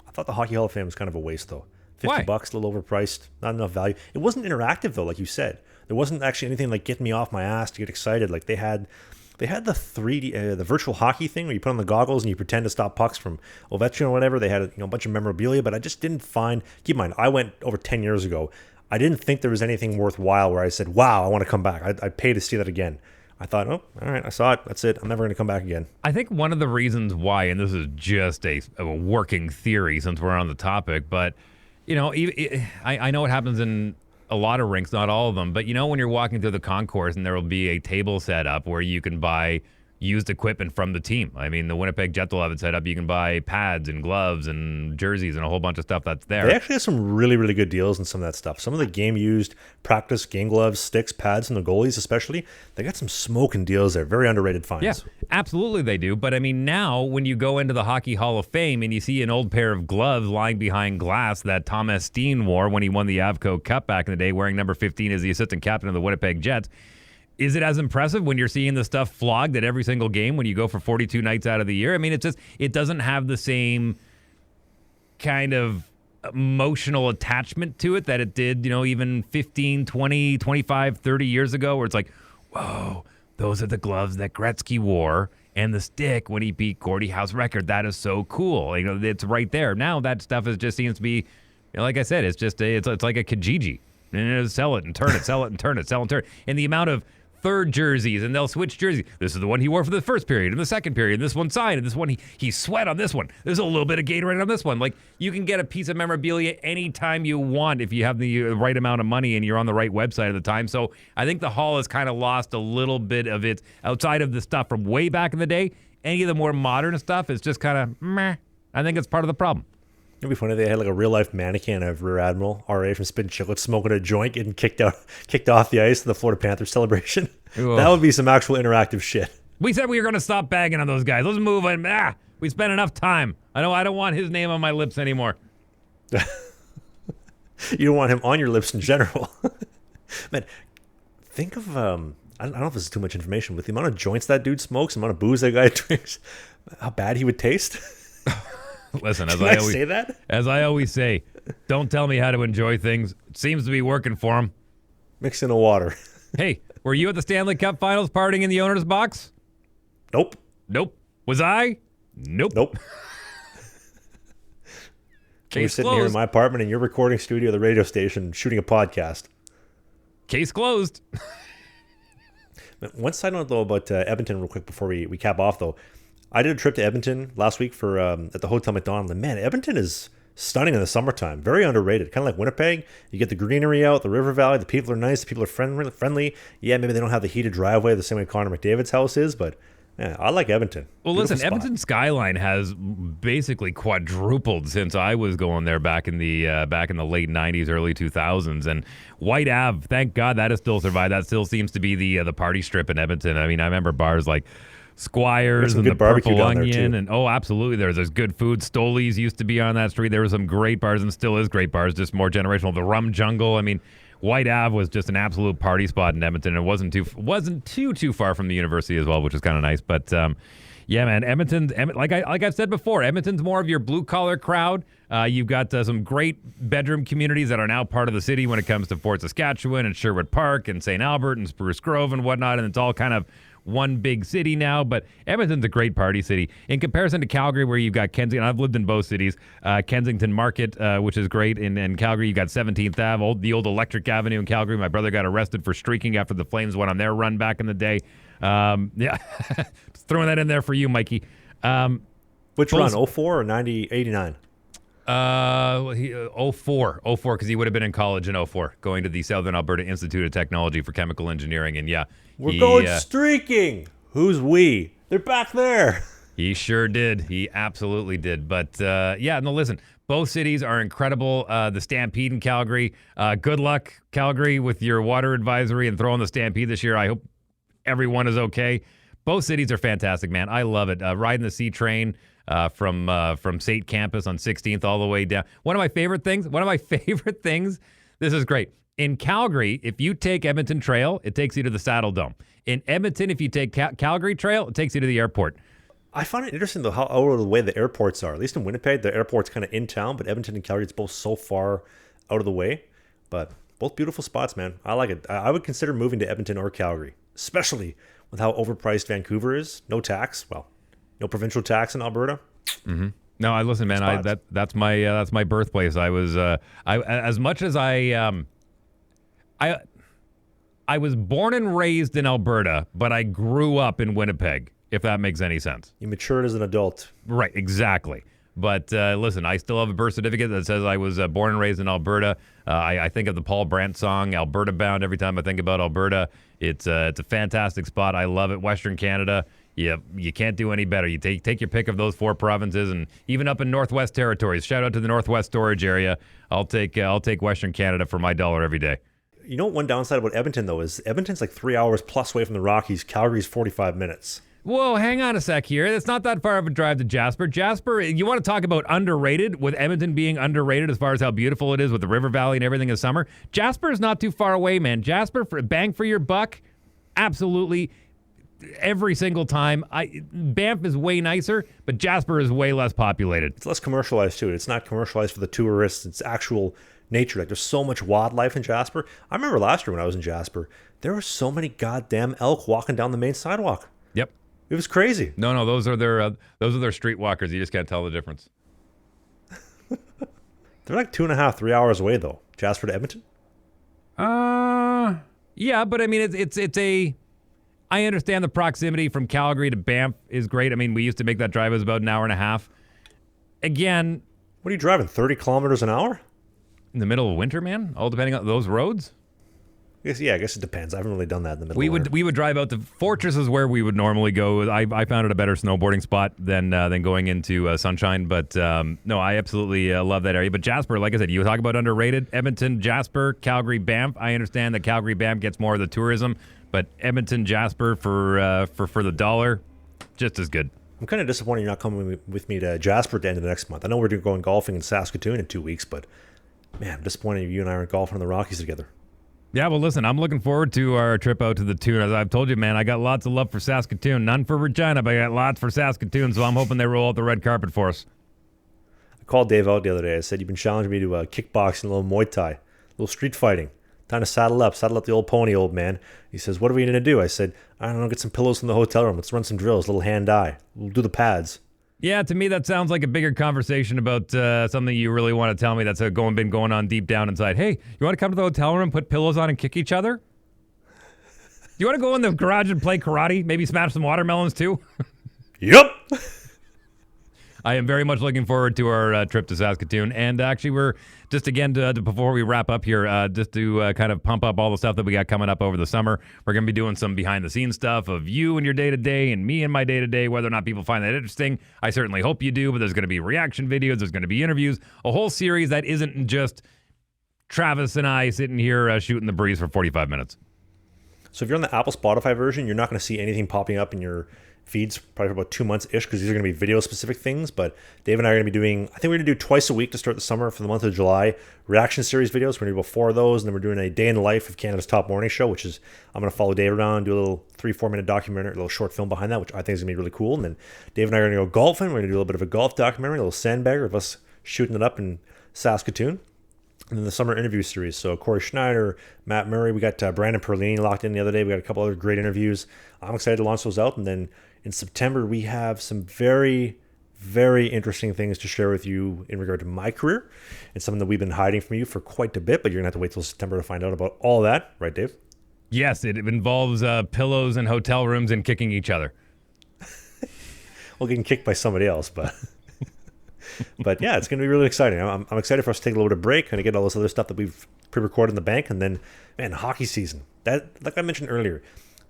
I thought the Hockey Hall of Fame was kind of a waste, though. $50, Why? A little overpriced, not enough value. It wasn't interactive, though, like you said. There wasn't actually anything like getting me off my ass to get excited. Like they had the 3D, the virtual hockey thing where you put on the goggles and you pretend to stop pucks from Ovechkin or whatever. They had a bunch of memorabilia, but I just didn't find. Keep in mind, I went over 10 years ago. I didn't think there was anything worthwhile where I said, "Wow, I want to come back." I'd pay to see that again. I thought, all right, I saw it. That's it. I'm never going to come back again. I think one of the reasons why, and this is just a working theory since we're on the topic, but I know it happens in a lot of rinks, not all of them, but when you're walking through the concourse and there will be a table set up where you can buy used equipment from the team. I mean, the Winnipeg Jets will have it set up. You can buy pads and gloves and jerseys and a whole bunch of stuff that's there. They actually have some really, really good deals on some of that stuff. Some of the game-used practice game gloves, sticks, pads, and the goalies especially, they got some smoking deals there. Very underrated finds. Yeah, absolutely they do. But, I mean, now when you go into the Hockey Hall of Fame and you see an old pair of gloves lying behind glass that Thomas Steen wore when he won the Avco Cup back in the day, wearing number 15 as the assistant captain of the Winnipeg Jets, is it as impressive when you're seeing the stuff flogged at every single game when you go for 42 nights out of the year? I mean, it doesn't have the same kind of emotional attachment to it that it did, even 15, 20, 25, 30 years ago, where it's like, whoa, those are the gloves that Gretzky wore and the stick when he beat Gordie Howe's record. That is so cool. It's right there. Now that stuff just seems to be, like I said, it's just it's like a Kijiji. And sell it and turn it, sell it and turn it, sell and turn it. And the amount of third jerseys, and they'll switch jerseys. This is the one he wore for the first period and the second period, and this one signed, and this one he sweat on this one. There's a little bit of Gatorade on this one. Like, you can get a piece of memorabilia anytime you want if you have the right amount of money and you're on the right website at the time. So I think the Hall has kind of lost a little bit of its, outside of the stuff from way back in the day, any of the more modern stuff is just kind of meh. I think it's part of the problem. It'd be funny if they had like a real life mannequin of Rear Admiral RA from Spittin Chiclets smoking a joint, getting kicked off the ice in the Florida Panthers celebration. Ooh. That would be some actual interactive shit. We said we were going to stop bagging on those guys. Let's move on. We spent enough time. I don't want his name on my lips anymore. You don't want him on your lips in general. Man, think of I don't know if this is too much information, with the amount of joints that dude smokes, the amount of booze that guy drinks, how bad he would taste. Listen, as I always say, don't tell me how to enjoy things. It seems to be working for him. Mixing the water. Hey, were you at the Stanley Cup Finals partying in the owner's box? Nope. Nope. Was I? Nope. Nope. You're Case sitting here in closed. my apartment in your recording studio, the radio station, shooting a podcast. Case closed. One side note, though, about Edmonton real quick before we cap off, though. I did a trip to Edmonton last week for at the Hotel McDonald. And man, Edmonton is stunning in the summertime. Very underrated. Kind of like Winnipeg. You get the greenery out, the river valley. The people are nice. The people are friendly. Yeah, maybe they don't have the heated driveway the same way Connor McDavid's house is, but yeah, I like Edmonton. Well, Beautiful listen, spot. Edmonton skyline has basically quadrupled since I was going there back in the late '90s, early 2000s. And White Ave, thank God that has still survived. That still seems to be the party strip in Edmonton. I mean, I remember bars like Squires and the Purple Onion, and absolutely, there's good food. Stoli's used to be on that street. There were some great bars, and still is great bars, just more generational. The Rum Jungle. I mean, White Ave was just an absolute party spot in Edmonton. It wasn't too far from the university as well, which was kind of nice. But yeah, man, Edmonton. Like I've said before, Edmonton's more of your blue collar crowd. You've got some great bedroom communities that are now part of the city when it comes to Fort Saskatchewan and Sherwood Park and St. Albert and Spruce Grove and whatnot, and it's all kind of one big city now. But Edmonton's a great party city in comparison to Calgary, where you've got Kensington. I've lived in both cities. Kensington Market, which is great, in Calgary you've got 17th Ave, the old Electric Avenue in Calgary. My brother got arrested for streaking after the Flames went on their run back in the day. Yeah, just throwing that in there for you, Mikey. Which run, 04 or 89? 04, because he would have been in college in 04, going to the Southern Alberta Institute of Technology for Chemical Engineering. And yeah, we're going streaking. Who's we? They're back there. He sure did. He absolutely did. But yeah, no, listen, both cities are incredible. The Stampede in Calgary. Good luck, Calgary, with your water advisory and throwing the Stampede this year. I hope everyone is okay. Both cities are fantastic, man. I love it. Riding the C train from St. Campus on 16th all the way down. One of my favorite things, this is great. In Calgary, if you take Edmonton Trail, it takes you to the Saddle Dome. In Edmonton, if you take Calgary Trail, it takes you to the airport. I find it interesting, though, how out of the way the airports are. At least in Winnipeg, the airport's kind of in town, but Edmonton and Calgary, it's both so far out of the way. But both beautiful spots, man. I like it. I would consider moving to Edmonton or Calgary, especially with how overpriced Vancouver is. No tax. Well, no provincial tax in Alberta. Mm-hmm. No, I listen, man. That's my birthplace. I was as much as I was born and raised in Alberta, but I grew up in Winnipeg. If that makes any sense. You matured as an adult. Right, exactly. But listen, I still have a birth certificate that says I was born and raised in Alberta. I think of the Paul Brandt song, Alberta Bound, every time I think about Alberta. It's a fantastic spot. I love it. Western Canada, you can't do any better. You take your pick of those four provinces, and even up in Northwest Territories. Shout out to the Northwest Storage area. I'll take Western Canada for my dollar every day. You know, one downside about Edmonton, though, is Edmonton's like 3 hours plus away from the Rockies. Calgary's 45 minutes. Whoa, hang on a sec here. It's not that far of a drive to Jasper. Jasper, you want to talk about underrated, with Edmonton being underrated as far as how beautiful it is with the River Valley and everything in summer. Jasper is not too far away, man. Jasper, for bang for your buck, absolutely every single time. Banff is way nicer, but Jasper is way less populated. It's less commercialized, too. It's not commercialized for the tourists. It's actual nature. Like, there's so much wildlife in Jasper. I remember last year when I was in Jasper, there were so many goddamn elk walking down the main sidewalk. Yep. It was crazy. No, those are their streetwalkers. You just can't tell the difference. They're like 2.5, 3 hours away, though. Jasper to Edmonton? Yeah, but I mean, it's a... I understand the proximity from Calgary to Banff is great. I mean, we used to make that drive as about an hour and a half. Again... What are you driving, 30 kilometers an hour? In the middle of winter, man? All depending on those roads? I guess it depends. I haven't really done that in the middle of winter. We would drive out to Fortress is where we would normally go. I found it a better snowboarding spot than going into Sunshine. But no, I absolutely love that area. But Jasper, like I said, you talk about underrated. Edmonton, Jasper, Calgary, Banff. I understand that Calgary, Banff gets more of the tourism, but Edmonton, Jasper for the dollar, just as good. I'm kind of disappointed you're not coming with me to Jasper at the end of the next month. I know we're going golfing in Saskatoon in 2 weeks, but man, I'm disappointed you and I aren't golfing in the Rockies together. Yeah, well, listen, I'm looking forward to our trip out to the Toon. As I've told you, man, I got lots of love for Saskatoon. None for Regina, but I got lots for Saskatoon, so I'm hoping they roll out the red carpet for us. I called Dave out the other day. I said, you've been challenging me to kickboxing, a little Muay Thai, a little street fighting. Time to saddle up the old pony, old man. He says, what are we going to do? I said, I don't know, get some pillows from the hotel room. Let's run some drills, little hand-eye. We'll do the pads. Yeah, to me, that sounds like a bigger conversation about something you really want to tell me that's been going on deep down inside. Hey, you want to come to the hotel room, put pillows on, and kick each other? You want to go in the garage and play karate? Maybe smash some watermelons, too? Yep. I am very much looking forward to our trip to Saskatoon. And actually, we're just again, before we wrap up here, just to kind of pump up all the stuff that we got coming up over the summer, we're going to be doing some behind-the-scenes stuff of you and your day-to-day and me and my day-to-day, whether or not people find that interesting. I certainly hope you do, but there's going to be reaction videos, there's going to be interviews, a whole series that isn't just Travis and I sitting here shooting the breeze for 45 minutes. So if you're on the Apple Spotify version, you're not going to see anything popping up in your feeds probably for about 2 months-ish, because these are going to be video-specific things. But Dave and I are going to be doing, I think we're going to do twice a week to start the summer for the month of July, reaction series videos. We're going to do about 4 of those, and then we're doing a day in the life of Canada's top morning show, which is, I'm going to follow Dave around, do a little 3-4 minute documentary, a little short film behind that, which I think is going to be really cool. And then Dave and I are going to go golfing. We're going to do a little bit of a golf documentary, a little sandbagger of us shooting it up in Saskatoon. And then the summer interview series. So Corey Schneider, Matt Murray, we got Brandon Perlini locked in the other day. We got a couple other great interviews. I'm excited to launch those out. And then in September, we have some very, very interesting things to share with you in regard to my career. It's something that we've been hiding from you for quite a bit, but you're going to have to wait till September to find out about all that. Right, Dave? Yes, it involves pillows and hotel rooms and kicking each other. Well, getting kicked by somebody else, but... But yeah, it's going to be really exciting. I'm excited for us to take a little bit of break and to get all this other stuff that we've pre-recorded in the bank. And then, man, hockey season. That, like I mentioned earlier,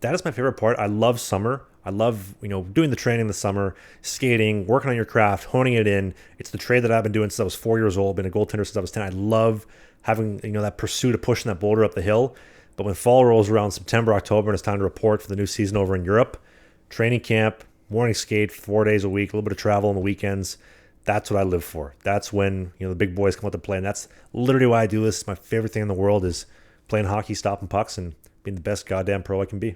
that is my favorite part. I love summer. I love, doing the training in the summer, skating, working on your craft, honing it in. It's the trade that I've been doing since I was 4 years old, been a goaltender since I was 10. I love having, that pursuit of pushing that boulder up the hill. But when fall rolls around September, October, and it's time to report for the new season over in Europe, training camp, morning skate 4 days a week, a little bit of travel on the weekends. That's what I live for. That's when, the big boys come out to play. And that's literally why I do this. My favorite thing in the world is playing hockey, stopping pucks, and being the best goddamn pro I can be.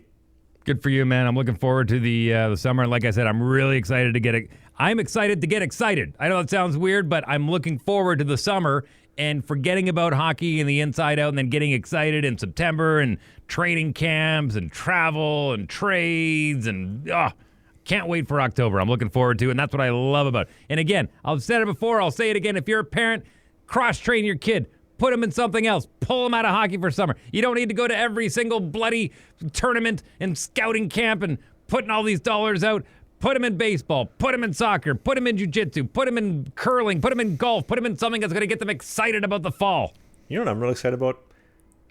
Good for you, man. I'm looking forward to the summer. And like I said, I'm really excited to get it. I'm excited to get excited. I know it sounds weird, but I'm looking forward to the summer and forgetting about hockey and the inside out, and then getting excited in September and training camps and travel and trades and can't wait for October. I'm looking forward to it, and that's what I love about it. And again, I've said it before, I'll say it again. If you're a parent, cross-train your kid. Put him in something else. Pull him out of hockey for summer. You don't need to go to every single bloody tournament and scouting camp and putting all these dollars out. Put him in baseball. Put him in soccer. Put him in jiu-jitsu. Put him in curling. Put him in golf. Put him in something that's going to get them excited about the fall. You know what I'm really excited about?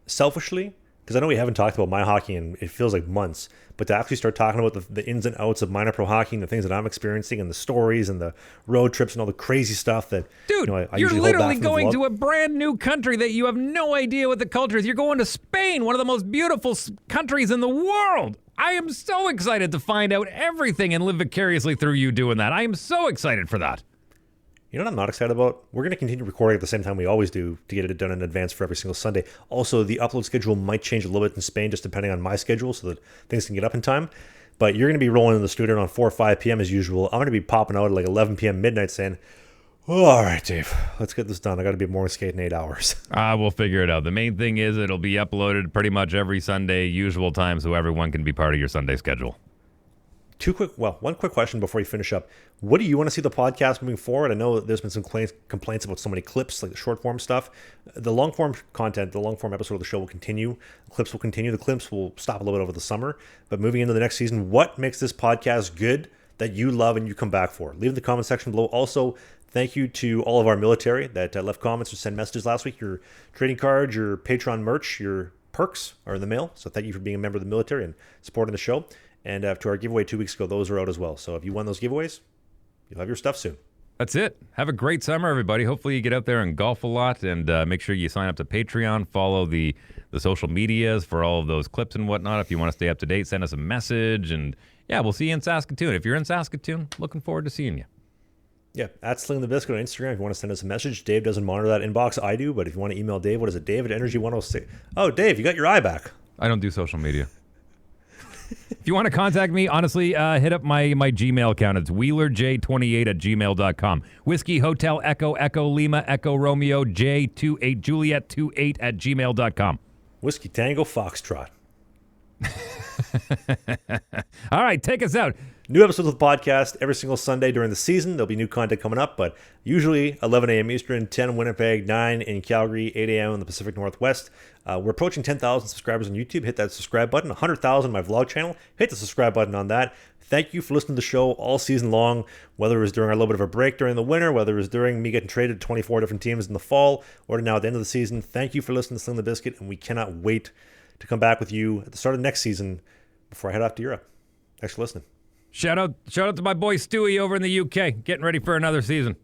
Selfishly, because I know we haven't talked about my hockey in, it feels like months, but to actually start talking about the ins and outs of minor pro hockey and the things that I'm experiencing and the stories and the road trips and all the crazy stuff that, dude, I you're usually literally hold back going from the to a brand new country that you have no idea what the culture is. You're going to Spain, one of the most beautiful countries in the world. I am so excited to find out everything and live vicariously through you doing that. I am so excited for that. You know what I'm not excited about? We're going to continue recording at the same time we always do to get it done in advance for every single Sunday. Also, the upload schedule might change a little bit in Spain, just depending on my schedule, so that things can get up in time. But you're going to be rolling in the studio around 4 or 5 p.m. as usual. I'm going to be popping out at like 11 p.m. midnight saying, all right, Dave, let's get this done. I got to be morning skate in 8 hours. We'll figure it out. The main thing is it'll be uploaded pretty much every Sunday, usual time, so everyone can be part of your Sunday schedule. One quick question before you finish up. What do you want to see the podcast moving forward? I know there's been some complaints about so many clips, like the short form stuff. The long form content, the long form episode of the show will continue. The clips will continue. The clips will stop a little bit over the summer. But moving into the next season, what makes this podcast good that you love and you come back for? Leave in the comment section below. Also, thank you to all of our military that left comments or sent messages last week. Your trading cards, your Patreon merch, your perks are in the mail. So thank you for being a member of the military and supporting the show. And to our giveaway 2 weeks ago, those are out as well. So if you won those giveaways, you'll have your stuff soon. That's it. Have a great summer, everybody. Hopefully you get out there and golf a lot, and make sure you sign up to Patreon, follow the social medias for all of those clips and whatnot. If you want to stay up to date, send us a message. And yeah, we'll see you in Saskatoon. If you're in Saskatoon, looking forward to seeing you. Yeah, at Slangin The Bizkit on Instagram if you want to send us a message. Dave doesn't monitor that inbox. I do, but if you want to email Dave, what is it? Dave at Energy106. Oh, Dave, you got your eye back. I don't do social media. If you want to contact me, honestly, hit up my Gmail account. It's wheelerj28@gmail.com. Whiskey Hotel Echo Echo Lima Echo Romeo J28 Juliet 28 @gmail.com. Whiskey Tango Foxtrot. All right, take us out. New episodes of the podcast every single Sunday during the season. There'll be new content coming up, but usually 11 a.m. Eastern, 10 in Winnipeg, 9 in Calgary, 8 a.m. in the Pacific Northwest. We're approaching 10,000 subscribers on YouTube. Hit that subscribe button. 100,000 on my vlog channel. Hit the subscribe button on that. Thank you for listening to the show all season long, whether it was during our little bit of a break during the winter, whether it was during me getting traded to 24 different teams in the fall, or now at the end of the season. Thank you for listening to Slangin The Bizkit, and we cannot wait to come back with you at the start of next season before I head off to Europe. Thanks for listening. Shout out to my boy Stewie over in the UK, getting ready for another season.